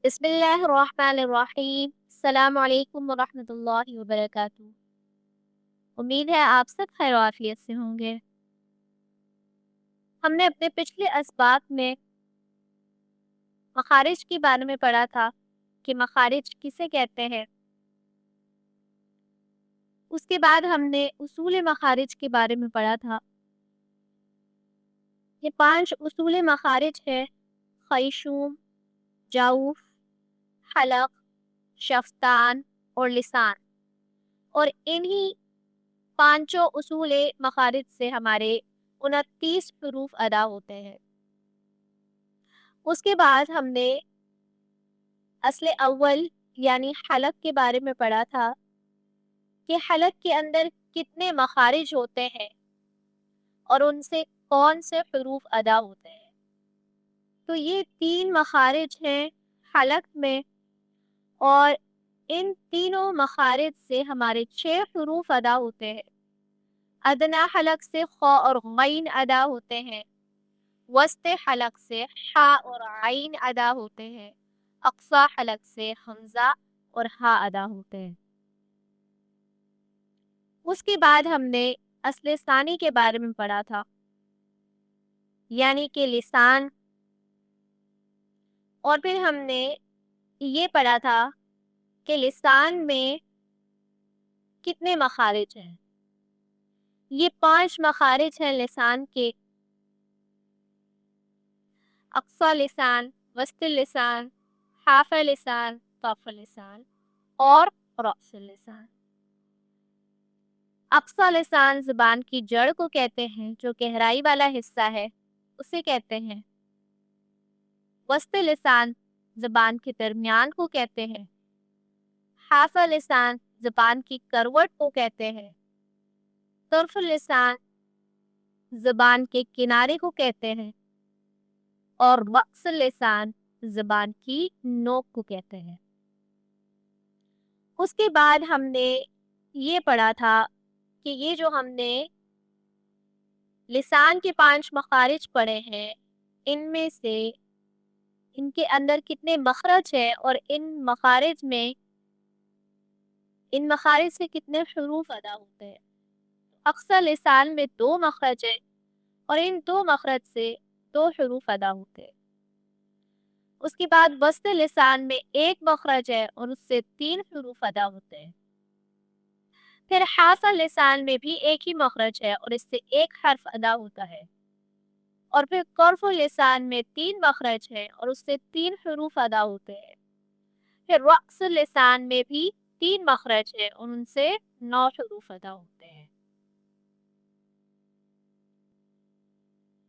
بسم اللہ الرحمن الرحیم، السلام علیکم ورحمۃ اللہ وبرکاتہ۔ امید ہے آپ سب خیر و عافیت سے ہوں گے۔ ہم نے اپنے پچھلے اسباق میں مخارج کے بارے میں پڑھا تھا کہ مخارج کسے کہتے ہیں۔ اس کے بعد ہم نے اصول مخارج کے بارے میں پڑھا تھا۔ یہ 5 اصول مخارج ہے: خیشوم، جوف، حلق، شفتان اور لسان، اور انہی 5 اصول مخارج سے ہمارے 29 حروف ادا ہوتے ہیں۔ اس کے بعد ہم نے اصل اول یعنی حلق کے بارے میں پڑھا تھا کہ حلق کے اندر کتنے مخارج ہوتے ہیں اور ان سے کون سے حروف ادا ہوتے ہیں۔ تو یہ 3 مخارج ہیں حلق میں، اور ان تینوں مخارج سے ہمارے 6 حروف ادا ہوتے ہیں۔ ادنا حلق سے خ اور غین ادا ہوتے ہیں، وسط حلق سے ح اور عین ادا ہوتے ہیں، اقصی حلق سے حمزہ اور ہا ادا ہوتے ہیں۔ اس کے بعد ہم نے اصل ثانی کے بارے میں پڑھا تھا، یعنی کہ لسان، اور پھر ہم نے یہ پڑھا تھا کہ لسان میں کتنے مخارج ہیں۔ یہ 5 مخارج ہیں لسان کے: اقصی لسان، وسط لسان، حاف لسان، طرف لسان اور رأس لسان۔ اقصی لسان زبان کی جڑ کو کہتے ہیں، جو گہرائی والا حصہ ہے اسے کہتے ہیں۔ وسط لسان زبان کے درمیان کو کہتے ہیں۔ حاف لسان زبان کی کروٹ کو کہتے ہیں۔ طرف لسان زبان کے کنارے کو کہتے ہیں، اور رأس لسان زبان کی نوک کو کہتے ہیں۔ اس کے بعد ہم نے یہ پڑھا تھا کہ یہ جو ہم نے لسان کے 5 مخارج پڑھے ہیں، ان میں سے ان کے اندر کتنے مخرج ہیں، اور ان مخارج سے کتنے حروف ادا ہوتے ہیں۔ اقصی لسان میں 2 مخرج ہیں، اور ان 2 مخرج سے 2 حروف ادا ہوتے ہیں۔ اس کے بعد وسط لسان میں 1 مخرج ہے، اور اس سے 3 حروف ادا ہوتے ہیں۔ پھر حاف لسان میں بھی 1 ہی مخرج ہے، اور اس سے 1 حرف ادا ہوتا ہے۔ اور پھر قرف لسان میں 3 مخرج ہے، اور اس سے 3 حروف ادا ہوتے ہیں۔ پھر رأس لسان میں بھی 3 مخرج ہے، اور ان سے 9 حروف ادا ہوتے ہیں۔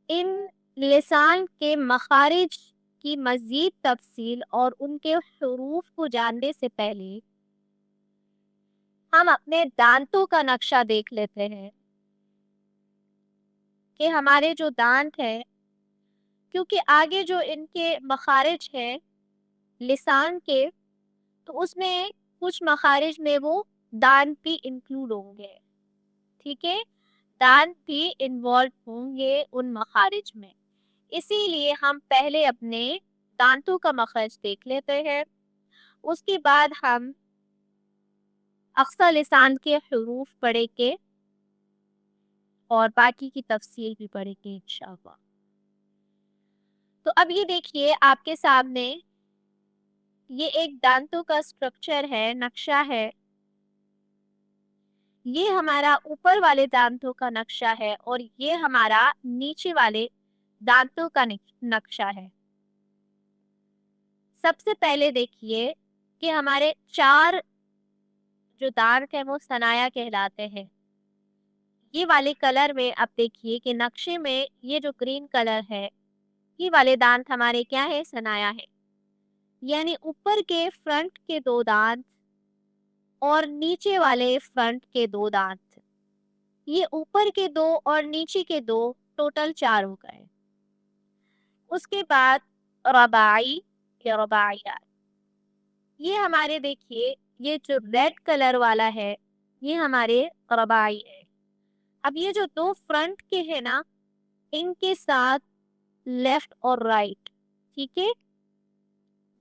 ان لسان کے مخارج کی مزید تفصیل اور ان کے حروف کو جاننے سے پہلے ہم اپنے دانتوں کا نقشہ دیکھ لیتے ہیں کہ ہمارے جو دانت ہیں، کیونکہ آگے جو ان کے مخارج ہیں لسان کے، تو اس میں کچھ مخارج میں وہ دانت بھی انکلوڈ ہوں گے، ٹھیک ہے، دانت بھی انوالو ہوں گے ان مخارج میں۔ اسی لیے ہم پہلے اپنے دانتوں کا مخرج دیکھ لیتے ہیں، اس کے بعد ہم اقصی لسان کے حروف پڑھیں گے اور باقی کی تفصیل بھی پڑھیں گے انشاءاللہ۔ تو اب یہ دیکھیے آپ کے سامنے یہ ایک دانتوں کا سٹرکچر ہے، نقشہ ہے۔ یہ ہمارا اوپر والے دانتوں کا نقشہ ہے، اور یہ ہمارا نیچے والے دانتوں کا نقشہ ہے۔ سب سے پہلے دیکھیے کہ ہمارے 4 جو دانت ہیں وہ ثنایا کہلاتے ہیں۔ یہ والے کلر میں اب دیکھیے کہ نقشے میں یہ جو گرین کلر ہے، یہ والے دانت ہمارے کیا ہے؟ ثنایا ہے، یعنی اوپر کے فرنٹ کے 2 دانت اور نیچے والے فرنٹ کے 2 دانت، یہ اوپر کے 2 اور نیچے کے 2 ٹوٹل 4 ہو گئے۔ اس کے بعد رباعی یا رباعیات، یہ ہمارے دیکھیے یہ جو ریڈ کلر والا ہے یہ ہمارے رباعی ہے۔ اب یہ جو 2 فرنٹ کے ہیں نا، ان کے ساتھ لیفٹ اور رائٹ، ٹھیک ہے،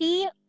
3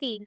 3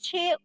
6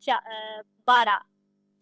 12।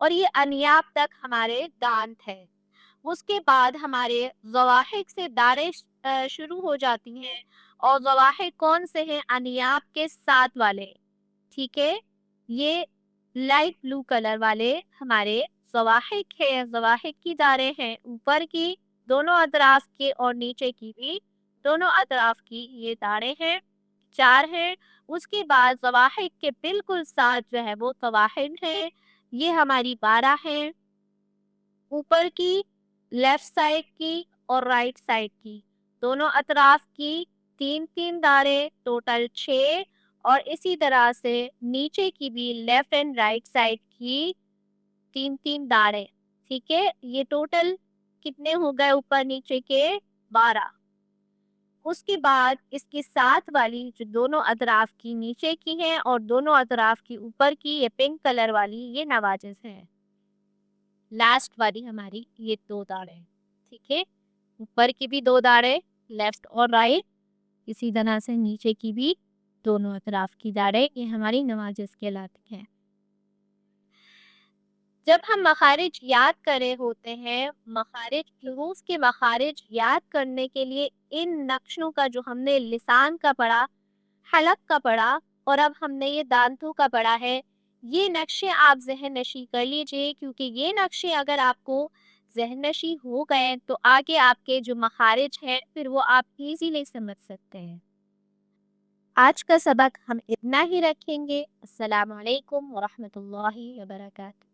اور یہ انیاب تک ہمارے دانت ہے. اس کے بعد ہمارے ضواحک سے داریں شروع ہو جاتی ہیں، اور ضواحک کون سے ہیں؟ انیاب کے ساتھ والے. ٹھیک ہے، یہ لائٹ بلو کلر والے ہمارے ضواحک ہیں. ضواحک کی داریں ہیں اوپر کی دونوں اطراف کے اور نیچے کی بھی دونوں اطراف کی، یہ داڑیں ہیں، 4 ہیں. اس کے بعد ضواحک کے بالکل ساتھ جو ہے وہ طواحن ہیں، یہ ہماری 12 ہیں. اوپر کی، لیفٹ سائڈ کی اور رائٹ سائڈ کی دونوں اطراف کی 3 داڑیں، ٹوٹل 6. اور اسی طرح سے نیچے کی بھی لیفٹ اینڈ رائٹ سائڈ کی 3 داڑیں. ٹھیک ہے، یہ ٹوٹل کتنے ہو گئے اوپر نیچے کے؟ 12. اس کے بعد اس کی ساتھ والی جو دونوں اطراف کی نیچے کی ہیں اور دونوں اطراف کی اوپر کی، یہ پنک کلر والی، یہ نواجز ہے. لاسٹ والی ہماری یہ 2 داڑیں. ٹھیک ہے، اوپر کی بھی 2 داڑیں، لیفٹ اور رائٹ. اسی طرح سے نیچے کی بھی دونوں اطراف کی داڑیں، یہ ہماری نواجز کہلاتی ہیں. جب ہم مخارج یاد کر رہے ہوتے ہیں، حروف کے مخارج یاد کرنے کے لیے ان نقشوں کا جو ہم نے لسان کا پڑھا، حلق کا پڑھا، اور اب ہم نے یہ دانتوں کا پڑھا ہے، یہ نقشے آپ ذہن نشی کر لیجئے، کیونکہ یہ نقشے اگر آپ کو ذہن نشی ہو گئے تو آگے آپ کے جو مخارج ہیں پھر وہ آپ ایزیلی سمجھ سکتے ہیں. آج کا سبق ہم اتنا ہی رکھیں گے. السلام علیکم ورحمۃ اللہ وبرکاتہ.